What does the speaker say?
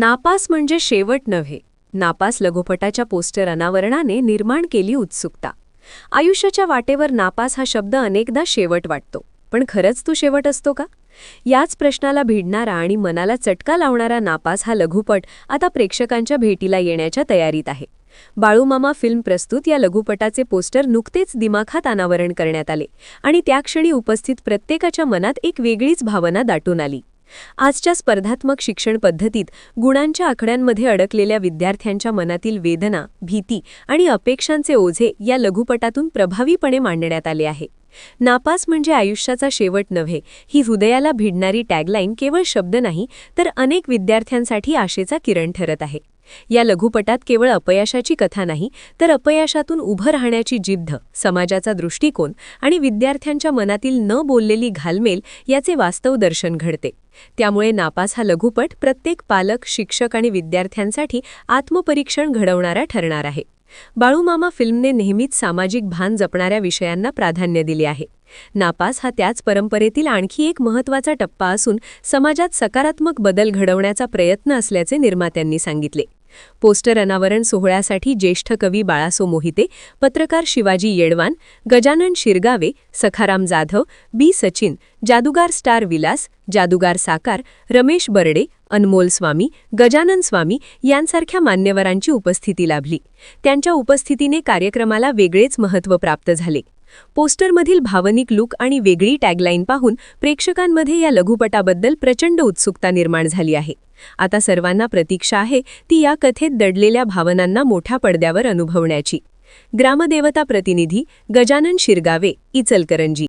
नापास म्हणजे शेवट नव्हे. नापास लघुपटाच्या पोस्टर अनावरणाने निर्माण केली उत्सुकता. आयुष्याच्या वाटेवर नापास हा शब्द अनेकदा शेवट वाटतो, पण खरंच तो शेवट असतो का? याच प्रश्नाला भिडणारा आणि मनाला चटका लावणारा नापास हा लघुपट आता प्रेक्षकांच्या भेटीला येण्याच्या तयारीत आहे. बाळूमामा फिल्म प्रस्तुत या लघुपटाचे पोस्टर नुकतेच दिमाखात अनावरण करण्यात आले आणि त्या क्षणी उपस्थित प्रत्येकाच्या मनात एक वेगळीच भावना दाटून आली. आजच्या स्पर्धात्मक शिक्षण पद्धतीत गुणांच्या आकड्यांमध्ये अडकलेल्या विद्यार्थ्यांच्या मनातील वेदना, भीती आणि अपेक्षांचे ओझे या लघुपटातून प्रभावीपणे मांडण्यात आले आहे. नापास म्हणजे आयुष्याचा शेवट नव्हे ही हृदयाला भिडणारी टॅगलाईन केवळ शब्द नाही, तर अनेक विद्यार्थ्यांसाठी आशेचा किरण ठरत आहे. या लघुपटात केवळ अपयशाची कथा नाही, तर अपयशातून उभं राहण्याची जिद्द, समाजाचा दृष्टिकोन आणि विद्यार्थ्यांच्या मनातील न बोललेली घालमेल याचे वास्तव दर्शन घडते. त्यामुळे नापास हा लघुपट प्रत्येक पालक, शिक्षक आणि विद्यार्थ्यांसाठी आत्मपरीक्षण घडवणारा ठरणार आहे. बाळूमामा फिल्मने नेहमीच सामाजिक भान जपणाऱ्या विषयांना प्राधान्य दिले आहे. नापास हा त्याच परंपरेतील आणखी एक महत्त्वाचा टप्पा असून समाजात सकारात्मक बदल घडवण्याचा प्रयत्न असल्याचे निर्मात्यांनी सांगितले. पोस्टर अनावरण सोहळ्यासाठी ज्येष्ठ कवी बाळासो मोहिते, पत्रकार शिवाजी येडवान, गजानन शिरगावे, सखाराम जाधव, बी सचिन, जादूगार स्टार विलास, जादूगार साकार, रमेश बर्डे, अनमोल स्वामी, गजानन स्वामी यांसारख्या मान्यवरांची उपस्थिती लाभली. त्यांच्या उपस्थितीने कार्यक्रमाला वेगळेच महत्त्व प्राप्त झाले. पोस्टरमधील भावनिक लूक आणि वेगळी टॅगलाईन पाहून प्रेक्षकांमध्ये या लघुपटाबद्दल प्रचंड उत्सुकता निर्माण झाली आहे. आता सर्वांना प्रतीक्षा आहे ती या कथेत दडलेल्या भावनांना मोठ्या पडद्यावर अनुभवण्याची. ग्रामदेवता प्रतिनिधी गजानन शिरगावे, इचलकरंजी.